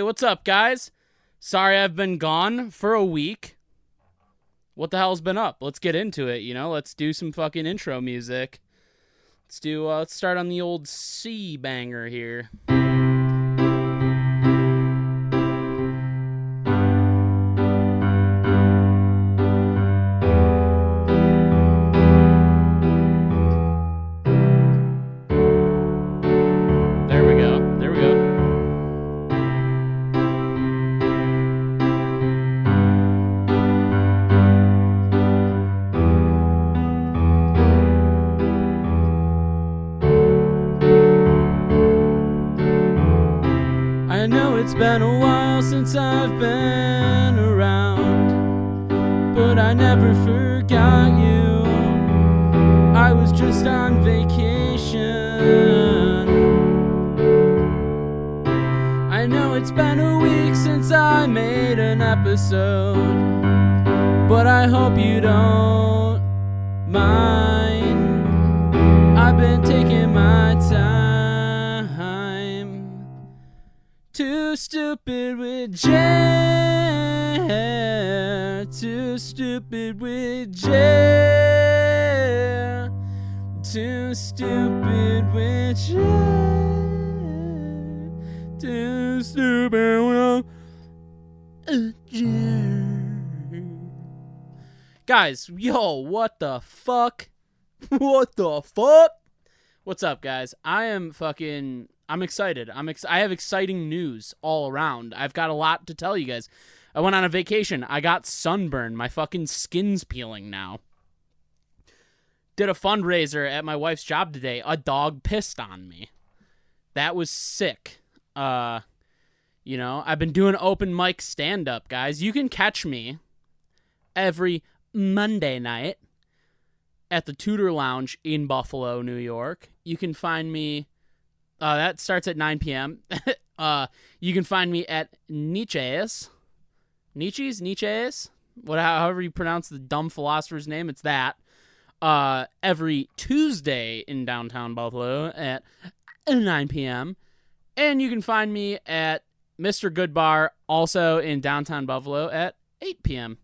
what's up, guys? Sorry I've been gone for a week. What the hell's been up? Let's get into it, Let's do some fucking intro music. Let's start on the old C banger here. I know it's been a while since I've been around, but I never forgot you. I was just on vacation. I know it's been a week since I made an episode, but I hope you don't mind. I've been taking my time. Too stupid with Jer. Too stupid with Jer. Too stupid with Jer. Too stupid with Jer. Guys, yo, what the fuck? What the fuck? What's up, guys? I'm excited. I have exciting news all around. I've got a lot to tell you guys. I went on a vacation. I got sunburned. My fucking skin's peeling now. Did a fundraiser at my wife's job today. A dog pissed on me. That was sick. I've been doing open mic stand-up, guys. You can catch me every Monday night at the Tudor Lounge in Buffalo, New York. You can find me... that starts at 9 p.m. You can find me at Nietzsche's, however you pronounce the dumb philosopher's name, it's that. Every Tuesday in downtown Buffalo at 9 p.m. And you can find me at Mr. Good Bar, also in downtown Buffalo, at 8 p.m.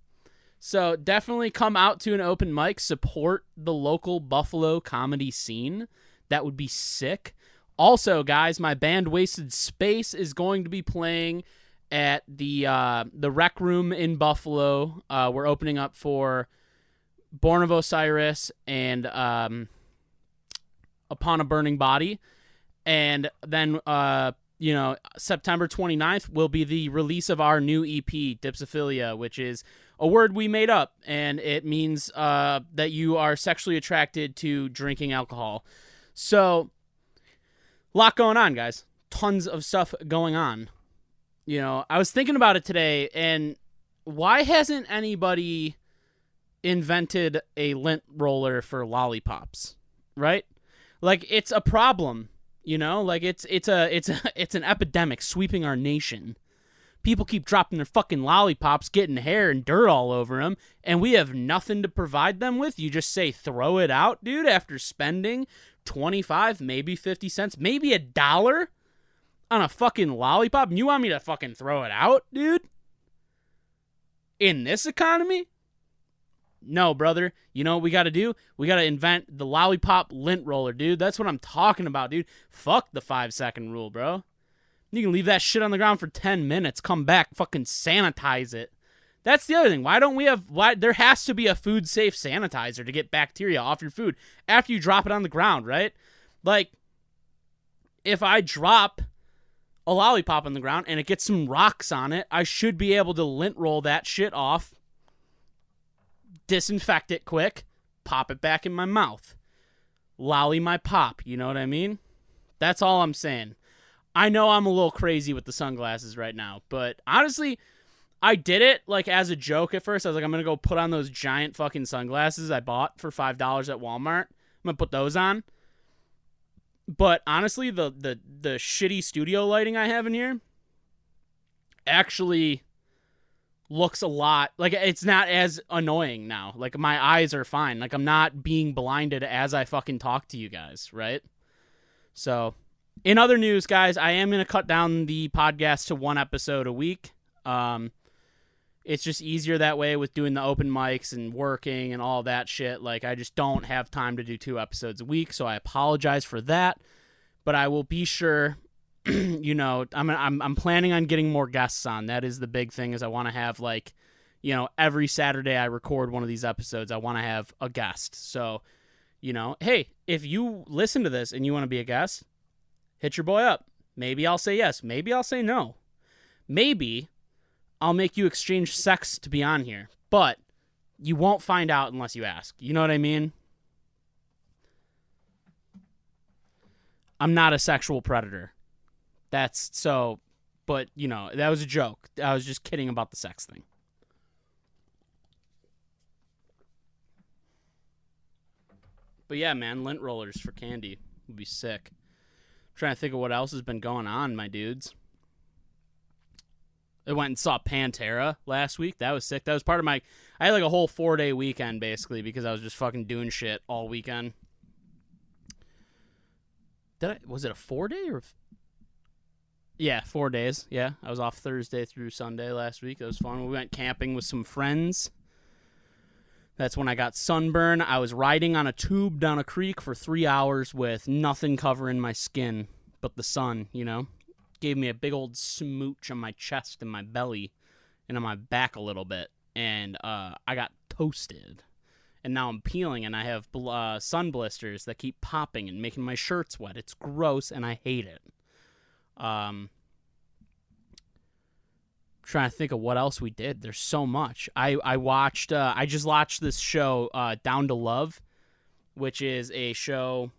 So definitely come out to an open mic, support the local Buffalo comedy scene. That would be sick. Also, guys, my band Wasted Space is going to be playing at the Rec Room in Buffalo. We're opening up for Born of Osiris and Upon a Burning Body. And then, September 29th will be the release of our new EP, Dipsophilia, which is a word we made up. And it means that you are sexually attracted to drinking alcohol. So... lot going on, guys. Tons of stuff going on. I was thinking about it today, and why hasn't anybody invented a lint roller for lollipops, right? Like, it's a problem, Like, it's an epidemic sweeping our nation. People keep dropping their fucking lollipops, getting hair and dirt all over them, and we have nothing to provide them with. You just say, throw it out, dude, after spending 25, maybe 50 cents, maybe $1 on a fucking lollipop, and you want me to fucking throw it out, dude? In this economy? No, brother. You know what we gotta do? We gotta invent the lollipop lint roller, dude. That's what I'm talking about, dude. Fuck the 5-second rule, bro. You can leave that shit on the ground for 10 minutes, come back, fucking sanitize it. That's the other thing. There has to be a food safe sanitizer to get bacteria off your food after you drop it on the ground, right? Like, if I drop a lollipop on the ground and it gets some rocks on it, I should be able to lint roll that shit off, disinfect it quick, pop it back in my mouth. Lolly my pop, you know what I mean? That's all I'm saying. I know I'm a little crazy with the sunglasses right now, but honestly, I did it like as a joke at first. I was like, I'm going to go put on those giant fucking sunglasses I bought for $5 at Walmart. I'm going to put those on. But honestly, the shitty studio lighting I have in here actually looks a lot like it's not as annoying now. Like, my eyes are fine. Like, I'm not being blinded as I fucking talk to you guys, right? So In other news, guys, I am going to cut down the podcast to 1 episode a week. It's just easier that way with doing the open mics and working and all that shit. Like, I just don't have time to do 2 episodes a week, so I apologize for that. But I will be sure, you know, I'm planning on getting more guests on. That is the big thing, is I want to have, like, you know, every Saturday I record one of these episodes, I want to have a guest. So, you know, hey, if you listen to this and you want to be a guest, hit your boy up. Maybe I'll say yes. Maybe I'll say no. Maybe I'll make you exchange sex to be on here. But you won't find out unless you ask. You know what I mean? I'm not a sexual predator. That's so, but, you know, that was a joke. I was just kidding about the sex thing. But yeah, man, lint rollers for candy would be sick. Trying to think of what else has been going on, my dudes. I went and saw Pantera last week. That was sick. That was part of my... I had like a whole 4-day weekend, basically, because I was just fucking doing shit all weekend. Was it a 4-day or... Yeah, 4 days. Yeah, I was off Thursday through Sunday last week. It was fun. We went camping with some friends. That's when I got sunburn. I was riding on a tube down a creek for 3 hours with nothing covering my skin but the sun, you know? Gave me a big old smooch on my chest and my belly and on my back a little bit. And I got toasted. And now I'm peeling and I have sun blisters that keep popping and making my shirts wet. It's gross and I hate it. Trying to think of what else we did. There's so much. I just watched this show, Down to Love, which is a show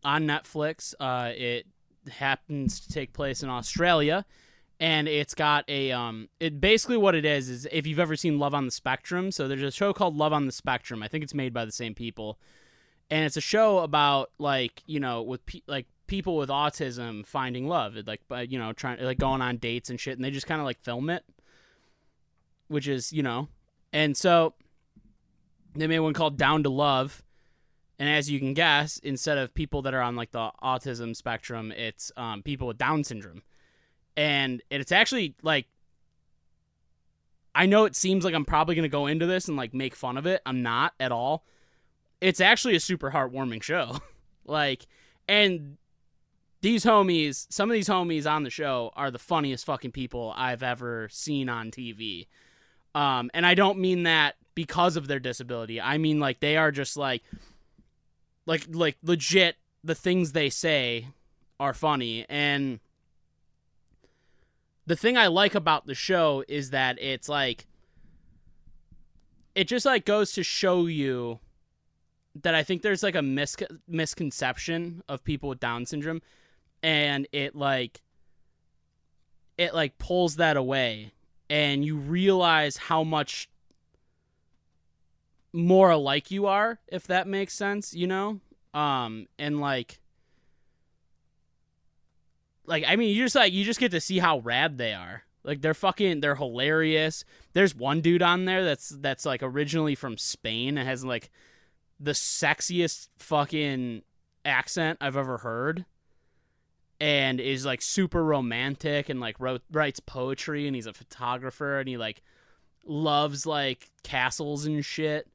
on Netflix. It happens to take place in Australia, and it's got it basically what it is if you've ever seen Love on the Spectrum. So there's a show called Love on the Spectrum. I think it's made by the same people, and it's a show about, like, you know, with people with autism finding love, like, you know, trying, like, going on dates and shit, and they just kind of like film it, which is, you know, and so they made one called Down to Love, and as you can guess, instead of people that are on, like, the autism spectrum, it's people with Down syndrome, and it's actually, like, I know it seems like I'm probably gonna go into this and, like, make fun of it. I'm not at all. It's actually a super heartwarming show. Like, and these homies, some of these homies on the show are the funniest fucking people I've ever seen on TV. And I don't mean that because of their disability. I mean, like, they are just like legit, the things they say are funny. And the thing I like about the show is that it's like, it just, like, goes to show you that I think there's, like, a misconception of people with Down syndrome, and it pulls that away, and you realize how much more alike you are, if that makes sense, you know? And like, I mean, you just get to see how rad they are. Like, they're hilarious. There's one dude on there that's like originally from Spain and has, like, the sexiest fucking accent I've ever heard, and is, like, super romantic and, like, writes poetry, and he's a photographer, and he, like, loves, like, castles and shit.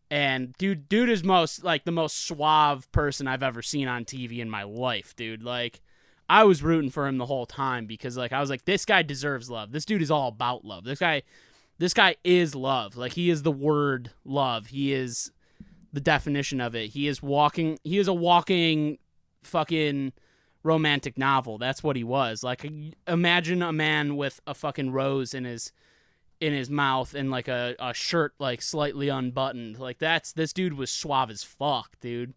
And dude is the most suave person I've ever seen on TV in my life, dude. Like, I was rooting for him the whole time because, like, I was like, this guy deserves love. This dude is all about love. This guy is love. Like, he is the word love. He is the definition of it. He is a walking fucking romantic novel. That's what he was. Like, imagine a man with a fucking rose in his mouth and, like, a shirt, like, slightly unbuttoned. Like, this dude was suave as fuck, dude.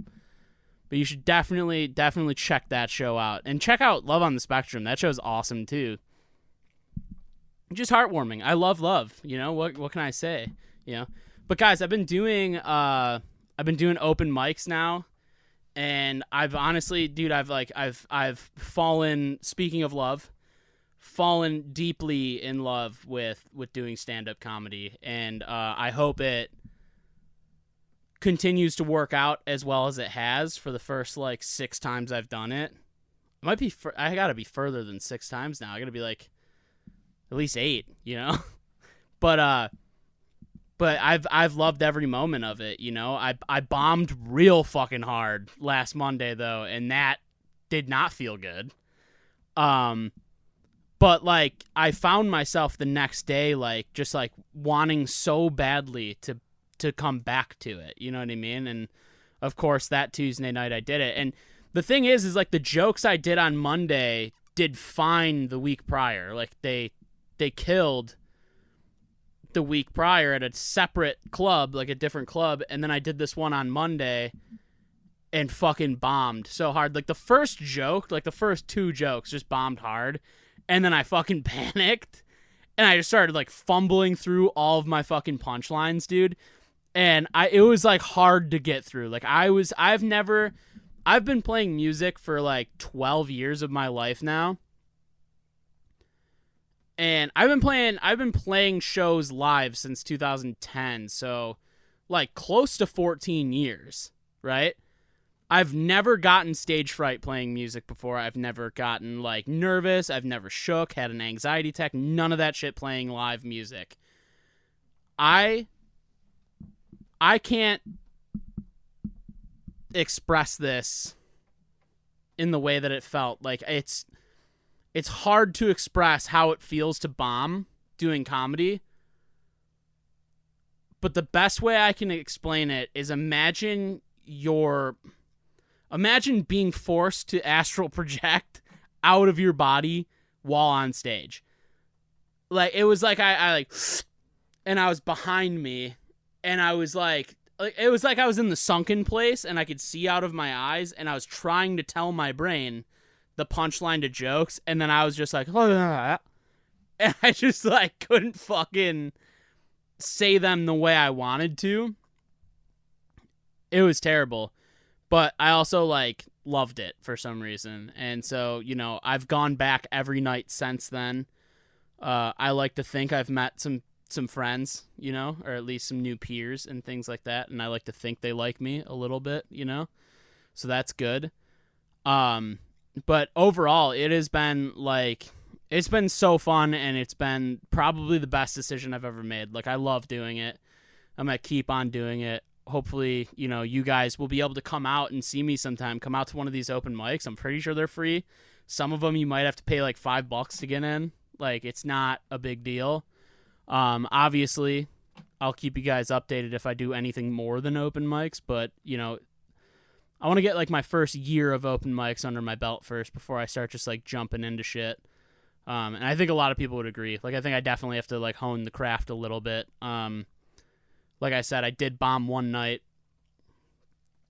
But you should definitely check that show out. And check out Love on the Spectrum. That show's awesome too. Just heartwarming. I love love, you know? What can I say? You know? But guys, I've been doing open mics now, and I've honestly, dude, I've fallen, speaking of love, fallen deeply in love with doing stand-up comedy, and I hope it continues to work out as well as it has for the first, like, 6 times I've done it. It might be. I gotta be further than 6 times now. I gotta be like at least 8. You know, but I've loved every moment of it. You know, I bombed real fucking hard last Monday though, and that did not feel good. But like I found myself the next day like just like wanting so badly to come back to it. You know what I mean? And of course that Tuesday night I did it. And the thing is like the jokes I did on Monday did fine the week prior. Like they killed the week prior at a separate club, like a different club, and then I did this one on Monday and fucking bombed so hard. Like the first joke, like the first 2 jokes just bombed hard, and then I fucking panicked and I just started like fumbling through all of my fucking punchlines, dude. And it was like hard to get through. Like I've been playing music for like 12 years of my life now. And I've been playing shows live since 2010, so like close to 14 years, right? I've never gotten stage fright playing music before. I've never gotten like nervous. I've never shook, had an anxiety attack, none of that shit playing live music. I can't express this in the way that it felt. Like it's hard to express how it feels to bomb doing comedy. But the best way I can explain it is imagine being forced to astral project out of your body while on stage. Like it was like I like, and I was behind me, and I was like it was like I was in the sunken place and I could see out of my eyes, and I was trying to tell my brain the punchline to jokes, and then I was just like, and I just like couldn't fucking say them the way I wanted to. It was terrible, but I also like loved it for some reason, and so you know I've gone back every night since then. I like to think I've met some friends, you know, or at least some new peers and things like that, and I like to think they like me a little bit, you know, so that's good. But overall, it has been like, it's been so fun, and it's been probably the best decision I've ever made. Like, I love doing it. I'm going to keep on doing it. Hopefully, you know, you guys will be able to come out and see me sometime. Come out to one of these open mics. I'm pretty sure they're free. Some of them you might have to pay like $5 to get in. Like, it's not a big deal. Obviously, I'll keep you guys updated if I do anything more than open mics, but, you know, I want to get like my first year of open mics under my belt first before I start just like jumping into shit. And I think a lot of people would agree. Like, I think I definitely have to like hone the craft a little bit. Like I said, I did bomb one night,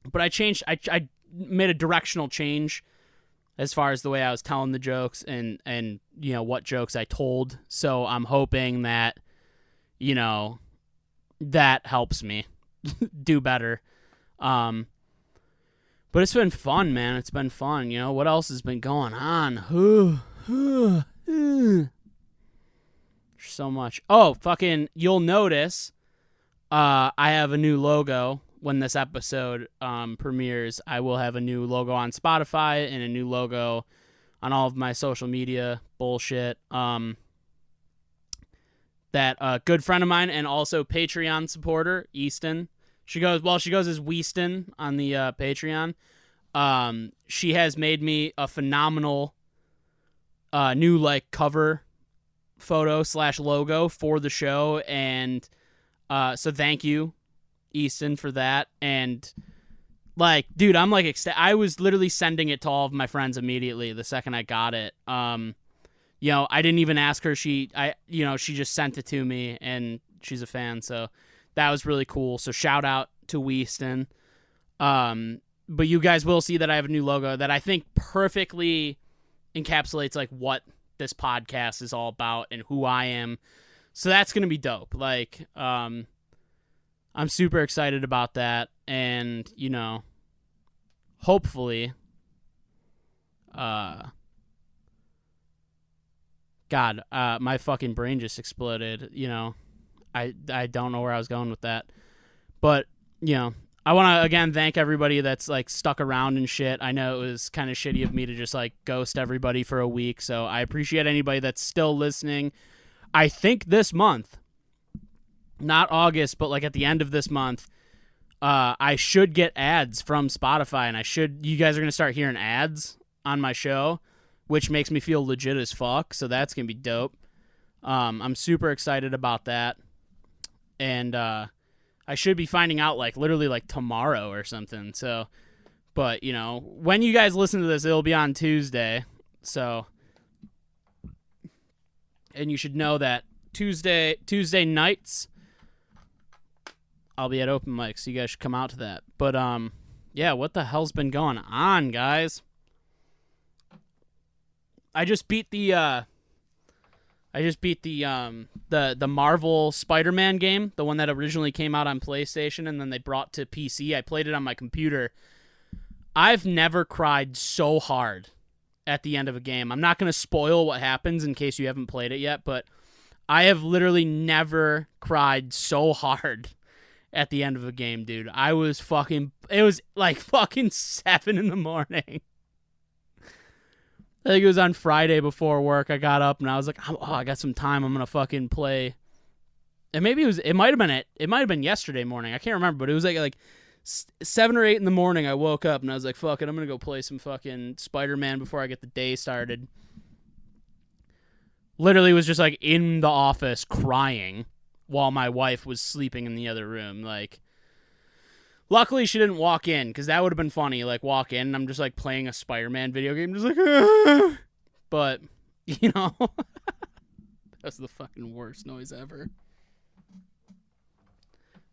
but I made a directional change as far as the way I was telling the jokes and you know, what jokes I told. So I'm hoping that, you know, that helps me do better. But it's been fun, man. It's been fun. You know, what else has been going on? So much. Oh, fucking, you'll notice I have a new logo when this episode premieres. I will have a new logo on Spotify and a new logo on all of my social media bullshit. That a good friend of mine and also Patreon supporter, Easton, she goes as Weaston on the Patreon. She has made me a phenomenal new like cover photo / logo for the show, and so thank you, Easton, for that. And like, dude, I'm like I was literally sending it to all of my friends immediately the second I got it. You know, I didn't even ask her. She just sent it to me, and she's a fan, so that was really cool. So shout out to Weaston. But you guys will see that I have a new logo that I think perfectly encapsulates like what this podcast is all about and who I am. So that's going to be dope. Like, I'm super excited about that. And, you know, hopefully, God, my fucking brain just exploded. You know, I don't know where I was going with that, but you know, I want to, again, thank everybody that's, like, stuck around and shit. I know it was kind of shitty of me to just, like, ghost everybody for a week, so I appreciate anybody that's still listening. I think this month, not August, but, like, at the end of this month, I should get ads from Spotify, and you guys are going to start hearing ads on my show, which makes me feel legit as fuck, so that's going to be dope. I'm super excited about that, and, I should be finding out, like, literally, like, tomorrow or something. So, but, you know, when you guys listen to this, it'll be on Tuesday. So, and you should know that Tuesday nights, I'll be at open mic, so you guys should come out to that. But, yeah, what the hell's been going on, guys? I just beat the Marvel Spider-Man game, the one that originally came out on PlayStation and then they brought to PC. I played it on my computer. I've never cried so hard at the end of a game. I'm not going to spoil what happens in case you haven't played it yet, but I have literally never cried so hard at the end of a game, dude. It was like fucking 7 a.m. I think it was on Friday before work. I got up and I was like, I got some time. I'm gonna fucking play. And maybe it might have been yesterday morning. I can't remember, but it was like 7 or 8 in the morning. I woke up and I was like, fuck it, I'm gonna go play some fucking Spider-Man before I get the day started. Literally was just like in the office crying while my wife was sleeping in the other room. Like, luckily, she didn't walk in, because that would have been funny. Like, walk in, and I'm just, like, playing a Spider-Man video game, just like, ah! But, you know, that's the fucking worst noise ever.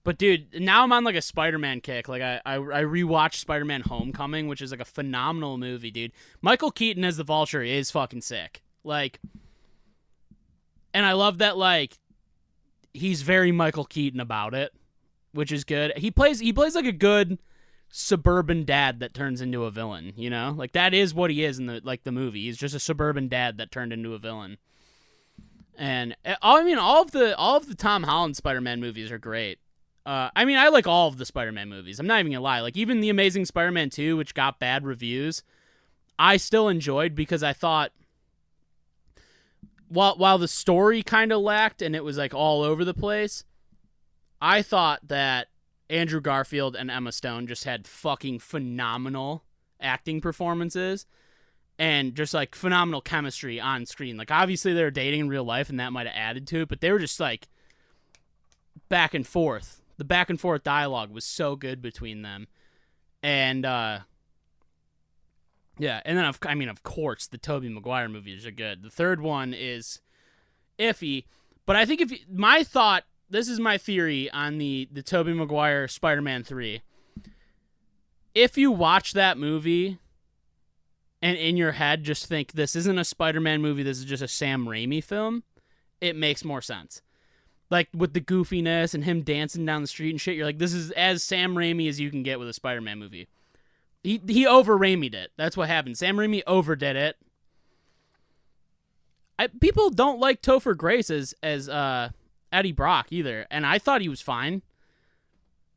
But, dude, now I'm on, like, a Spider-Man kick. Like, I rewatched Spider-Man Homecoming, which is, like, a phenomenal movie, dude. Michael Keaton as the Vulture is fucking sick. Like, and I love that, like, he's very Michael Keaton about it, which is good. He plays like a good suburban dad that turns into a villain, you know? Like, that is what he is in the movie. He's just a suburban dad that turned into a villain. And I mean, all of the Tom Holland Spider-Man movies are great. I mean, I like all of the Spider-Man movies. I'm not even gonna lie. Like, even the Amazing Spider-Man 2, which got bad reviews, I still enjoyed, because I thought, while the story kind of lacked and it was like all over the place, I thought that Andrew Garfield and Emma Stone just had fucking phenomenal acting performances and just, like, phenomenal chemistry on screen. Like, obviously they were dating in real life and that might have added to it, but they were just, like, back and forth. The back and forth dialogue was so good between them. And, yeah, and then, of course, the Tobey Maguire movies are good. The third one is iffy, but I think this is my theory on the Tobey Maguire Spider-Man 3. If you watch that movie and in your head just think, this isn't a Spider-Man movie, this is just a Sam Raimi film, it makes more sense. Like, with the goofiness and him dancing down the street and shit, you're like, this is as Sam Raimi as you can get with a Spider-Man movie. He over-Raimi'd it. That's what happened. Sam Raimi overdid it. People don't like Topher Grace as Eddie Brock either, and I thought he was fine.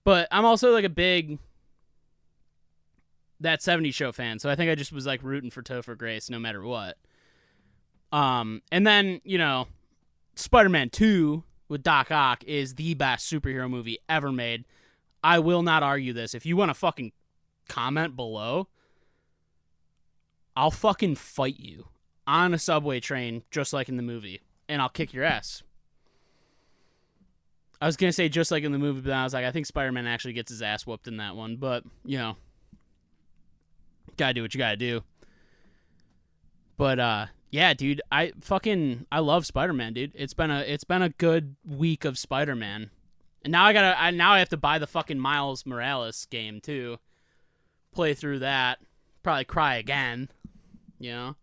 But I'm also, like, a big That 70s Show fan, so I think I just was, like, rooting for Topher Grace no matter what. And then, you know, Spider-Man 2 with Doc Ock is the best superhero movie ever made. I will not argue this. If you want to fucking comment below, I'll fucking fight you on a subway train just like in the movie, and I'll kick your ass. I was going to say just like in the movie, but I was like, I think Spider-Man actually gets his ass whooped in that one, but, you know, gotta do what you gotta do. But, yeah, dude, I love Spider-Man, dude. It's been a good week of Spider-Man. And now I have to buy the fucking Miles Morales game too. Play through that. Probably cry again. You know?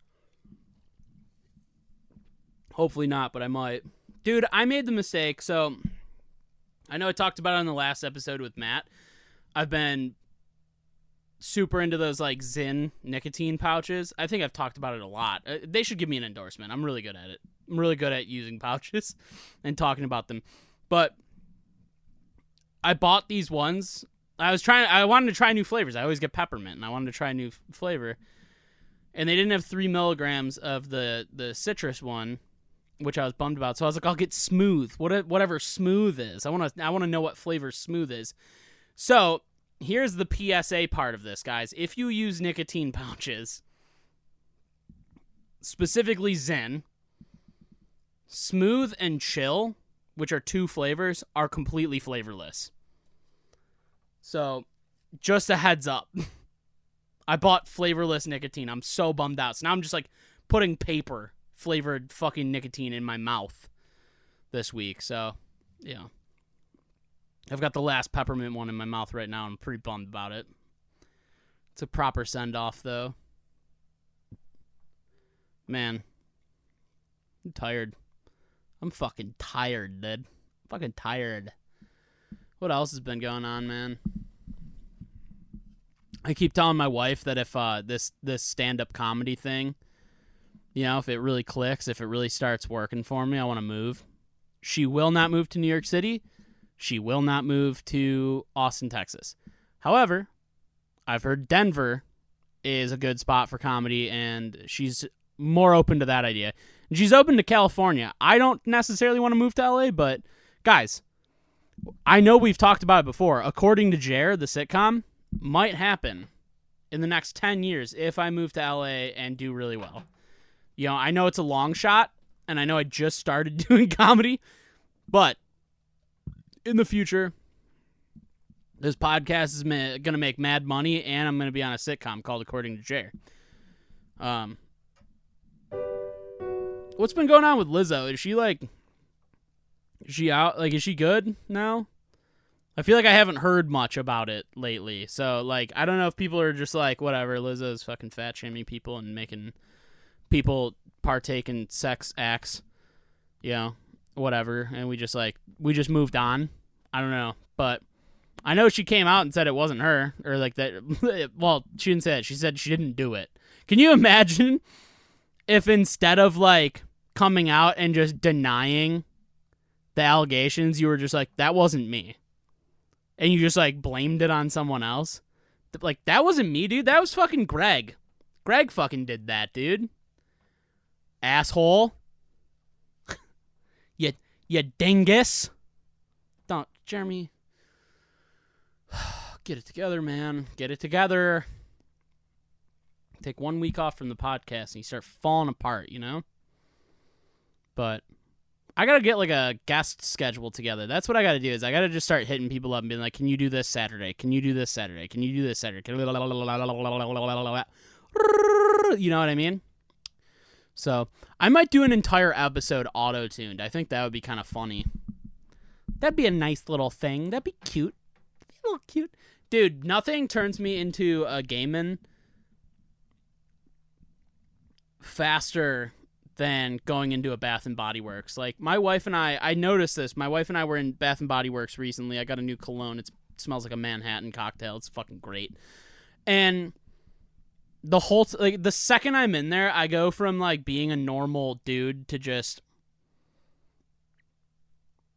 Hopefully not, but I might. Dude, I made the mistake. So, I know I talked about it on the last episode with Matt. I've been super into those, like, Zyn nicotine pouches. I think I've talked about it a lot. They should give me an endorsement. I'm really good at it. I'm really good at using pouches and talking about them. But I bought these ones I wanted to try new flavors. I always get peppermint, and I wanted to try a new flavor. And they didn't have 3 milligrams of the citrus one, which I was bummed about. So I was like, I'll get smooth, whatever smooth is. I want to know what flavor smooth is. So here's the PSA part of this, guys. If you use nicotine pouches, specifically Zen, smooth and chill, which are 2 flavors, are completely flavorless. So just a heads up. I bought flavorless nicotine. I'm so bummed out. So now I'm just like putting paper flavored fucking nicotine in my mouth this week. So, yeah. I've got the last peppermint one in my mouth right now. I'm pretty bummed about it. It's a proper send-off, though. Man. I'm tired. I'm fucking tired, dude. Fucking tired. What else has been going on, man? I keep telling my wife that if this stand-up comedy thing, you know, if it really clicks, if it really starts working for me, I want to move. She will not move to New York City. She will not move to Austin, Texas. However, I've heard Denver is a good spot for comedy, and she's more open to that idea. And she's open to California. I don't necessarily want to move to LA, but guys, I know we've talked about it before. According to Jer, the sitcom, might happen in the next 10 years if I move to LA and do really well. You know, I know it's a long shot, and I know I just started doing comedy, but in the future, this podcast is going to make mad money, and I'm going to be on a sitcom called According to Jer. What's been going on with Lizzo? Is she out? Like, is she good now? I feel like I haven't heard much about it lately. So, like, I don't know if people are just like, whatever, Lizzo's fucking fat shaming people and making people partake in sex acts, you know, whatever. And we just moved on. I don't know. But I know she came out and said it wasn't her, or like that. Well, she didn't say that. She said she didn't do it. Can you imagine if instead of like coming out and just denying the allegations, you were just like, that wasn't me? And you just, like, blamed it on someone else. Like, that wasn't me, dude. That was fucking Greg. Greg fucking did that, dude. Asshole. you dingus. Don't, Jeremy. Get it together, man. Get it together. Take 1 week off from the podcast and you start falling apart, you know? But I got to get, like, a guest schedule together. That's what I got to do is I got to just start hitting people up and being like, can you do this Saturday? Can you do this Saturday? Can you do this Saturday? You know what I mean? So I might do an entire episode auto-tuned. I think that would be kind of funny. That'd be a nice little thing. That'd be cute. That'd be a little cute. Dude, nothing turns me into a gaming faster than going into a Bath & Body Works. Like, my wife and I noticed this. My wife and I were in Bath & Body Works recently. I got a new cologne. It smells like a Manhattan cocktail. It's fucking great. And the whole, like, the second I'm in there, I go from, like, being a normal dude to just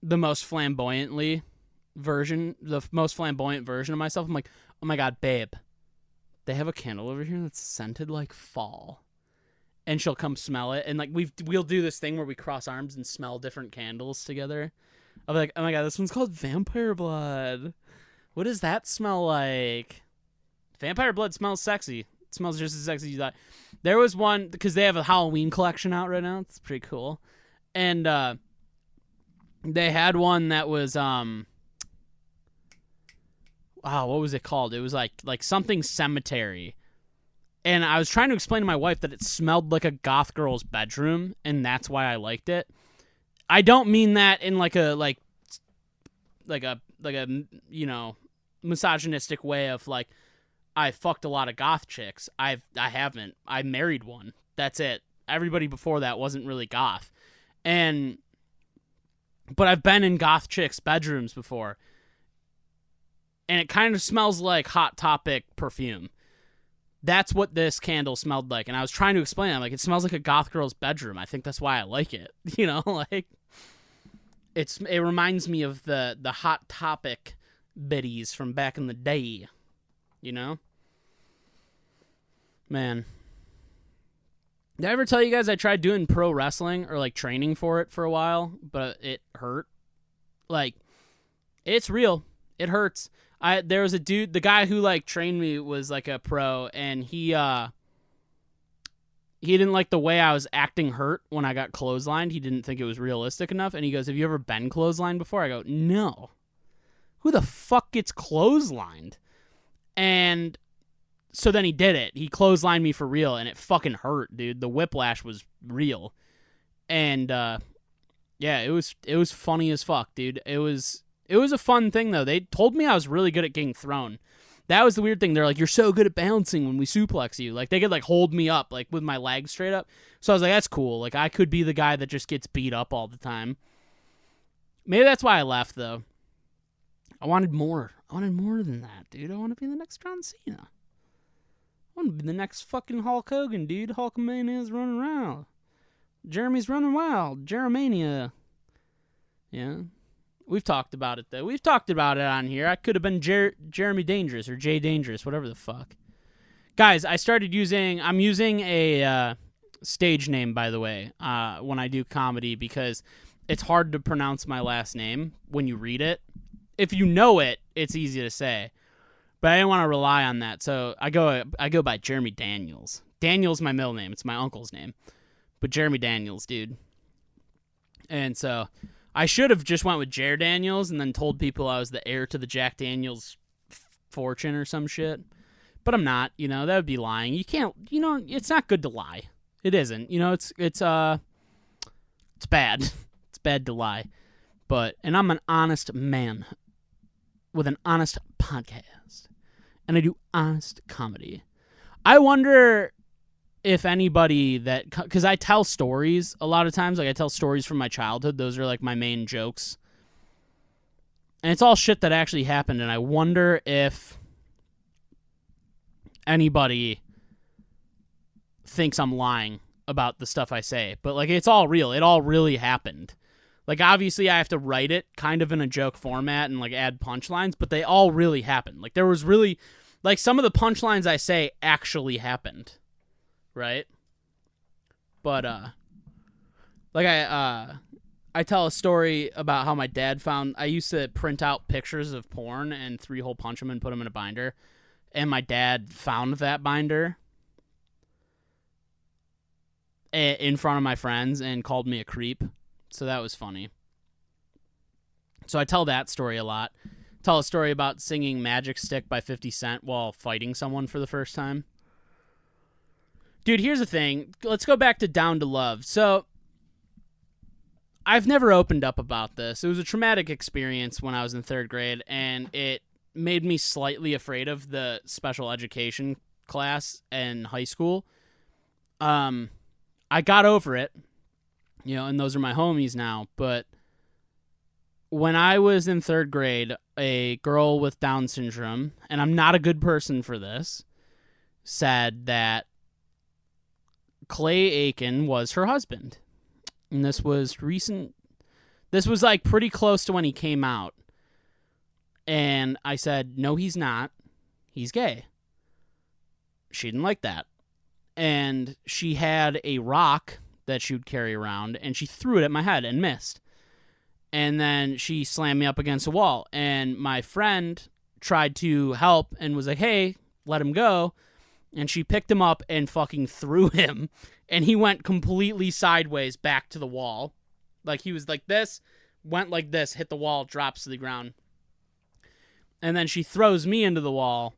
the most flamboyant version of myself. I'm like, oh my God, babe, they have a candle over here that's scented like fall. And she'll come smell it. And, like, we'll do this thing where we cross arms and smell different candles together. I'll be like, oh, my God, this one's called Vampire Blood. What does that smell like? Vampire Blood smells sexy. It smells just as sexy as you thought. There was one, because they have a Halloween collection out right now. It's pretty cool. And they had one that was, what was it called? It was like something cemetery. And I was trying to explain to my wife that it smelled like a goth girl's bedroom, and that's why I liked it. I don't mean that in like a you know, misogynistic way of like, I fucked a lot of goth chicks. I haven't. I married one. That's it. Everybody before that wasn't really goth. But I've been in goth chicks' bedrooms before. And it kind of smells like Hot Topic perfume. That's what this candle smelled like. And I was trying to explain it. I'm like, it smells like a goth girl's bedroom. I think that's why I like it. You know, like, it reminds me of the Hot Topic biddies from back in the day, you know? Man. Did I ever tell you guys I tried doing pro wrestling or, like, training for it for a while, but it hurt? Like, it's real. It hurts. There was a dude, the guy who, like, trained me was, like, a pro, and he didn't like the way I was acting hurt when I got clotheslined. He didn't think it was realistic enough, and he goes, have you ever been clotheslined before? I go, no. Who the fuck gets clotheslined? And so then he did it. He clotheslined me for real, and it fucking hurt, dude. The whiplash was real. And, yeah, it was funny as fuck, dude. It was a fun thing, though. They told me I was really good at getting thrown. That was the weird thing. They're like, you're so good at bouncing when we suplex you. Like, they could, like, hold me up, like, with my legs straight up. So I was like, that's cool. Like, I could be the guy that just gets beat up all the time. Maybe that's why I left, though. I wanted more. I wanted more than that, dude. I want to be the next John Cena. I want to be the next fucking Hulk Hogan, dude. Hulkamania's running around. Jeremy's running wild. Jeremania. Yeah. We've talked about it, though. We've talked about it on here. I could have been Jeremy Dangerous or Jay Dangerous, whatever the fuck. Guys, I'm using a stage name, by the way, when I do comedy, because it's hard to pronounce my last name when you read it. If you know it, it's easy to say. But I didn't want to rely on that, so I go by Jeremy Daniels. Daniel's my middle name. It's my uncle's name. But Jeremy Daniels, dude. And so I should have just went with Jer Daniels and then told people I was the heir to the Jack Daniels fortune or some shit. But I'm not, you know, that would be lying. You can't, you know, it's not good to lie. It isn't. You know, it's bad. It's bad to lie. And I'm an honest man with an honest podcast. And I do honest comedy. I wonder if anybody because I tell stories a lot of times, like I tell stories from my childhood. Those are like my main jokes. And it's all shit that actually happened. And I wonder if anybody thinks I'm lying about the stuff I say. But like, it's all real. It all really happened. Like, obviously I have to write it kind of in a joke format and like add punchlines, but they all really happened. Like, there was really, like, some of the punchlines I say actually happened. Right? But, like, I tell a story about how my dad I used to print out pictures of porn and 3-hole punch them and put them in a binder. And my dad found that binder in front of my friends and called me a creep. So that was funny. So I tell that story a lot. Tell a story about singing Magic Stick by 50 Cent while fighting someone for the first time. Dude, here's the thing. Let's go back to Down to Love. So, I've never opened up about this. It was a traumatic experience when I was in 3rd grade, and it made me slightly afraid of the special education class in high school. I got over it, you know, and those are my homies now, but when I was in 3rd grade, a girl with Down syndrome, and I'm not a good person for this, said that Clay Aiken was her husband. And this was recent. This was like pretty close to when he came out. And I said, no, he's not. He's gay. She didn't like that. And she had a rock that she would carry around, and she threw it at my head and missed. And then she slammed me up against a wall. And my friend tried to help and was like, hey, let him go. And she picked him up and fucking threw him. And he went completely sideways back to the wall. Like, he was like this, went like this, hit the wall, drops to the ground. And then she throws me into the wall,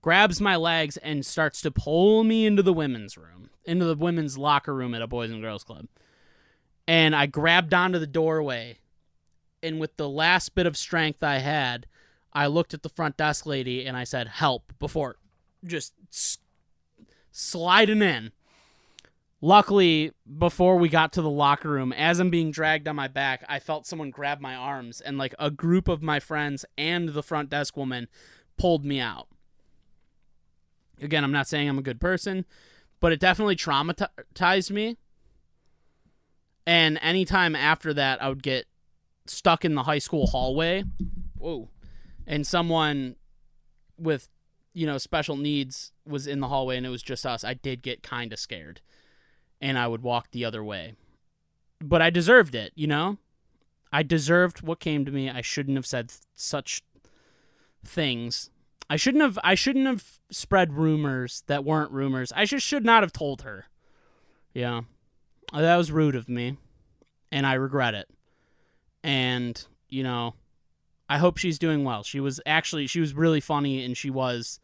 grabs my legs, and starts to pull me into the women's room, into the women's locker room at a Boys and Girls Club. And I grabbed onto the doorway. And with the last bit of strength I had, I looked at the front desk lady and I said, help, before just sliding in. Luckily, before we got to the locker room, as I'm being dragged on my back, I felt someone grab my arms, and like a group of my friends and the front desk woman pulled me out. Again, I'm not saying I'm a good person, but it definitely traumatized me. And anytime after that, I would get stuck in the high school hallway. Whoa. and someone with, special needs was in the hallway and it was just us, I did get kind of scared. And I would walk the other way. But I deserved it, I deserved what came to me. I shouldn't have said such things. I shouldn't have spread rumors that weren't rumors. I just should not have told her. Yeah. That was rude of me. And I regret it. And, I hope she's doing well. She was really funny, and she was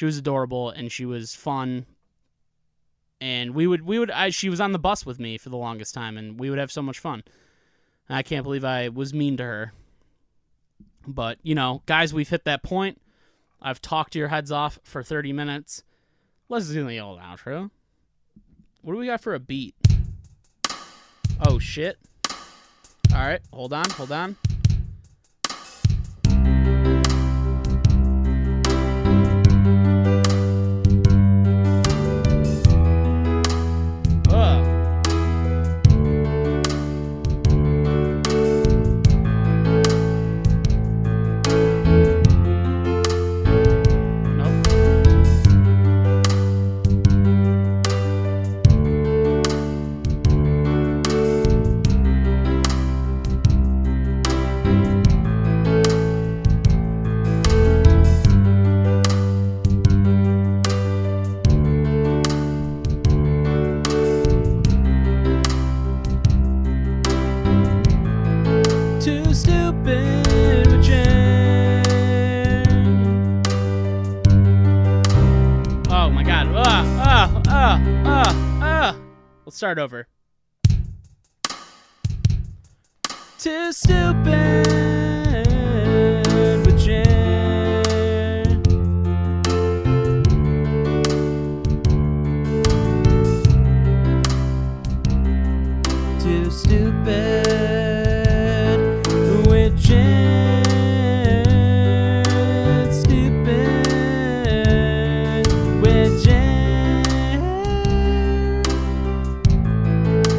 adorable, and she was fun. And she was on the bus with me for the longest time, and we would have so much fun. I can't believe I was mean to her. But, guys, we've hit that point. I've talked your heads off for 30 minutes. Let's do the old outro. What do we got for a beat? Oh, shit. All right, hold on. Too stupid with Jen. Oh my god. Let's start over. Too stupid with Jen. Too stupid.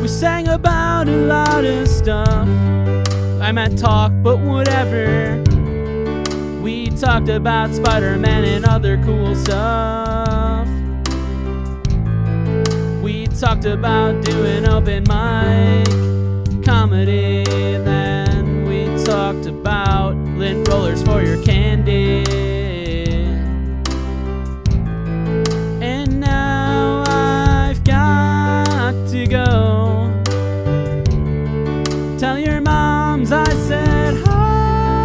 Sang about a lot of stuff. I meant talk, but whatever. We talked about Spider-Man and other cool stuff. We talked about doing open mic comedy. Then we talked about lint rollers for your candy. And now I've got to go. Tell your moms I said hi.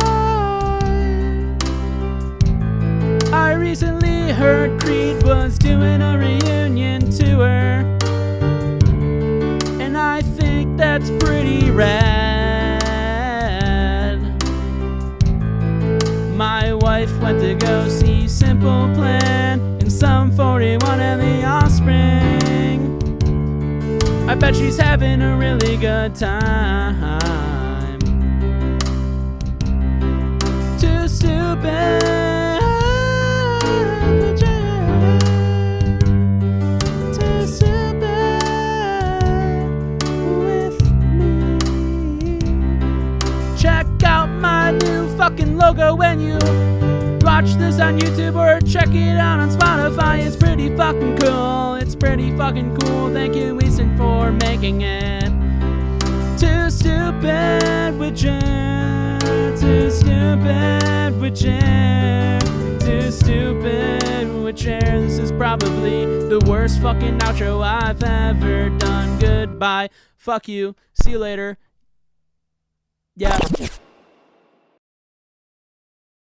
I recently heard Creed was doing a reunion tour, and I think that's pretty rad. My wife went to go see Simple Plan in Sum 41 and the Offspring. I bet she's having a really good time. Too stupid with Jen. Too stupid with me. Check out my new fucking logo when you watch this on YouTube, or check it out on Spotify. It's pretty fucking cool. It's pretty fucking cool. Thank you, Easton, for making it. Too stupid with Jen. Too stupid with Jen. Too stupid with Jen. This is probably the worst fucking outro I've ever done. Goodbye. Fuck you. See you later. Yeah.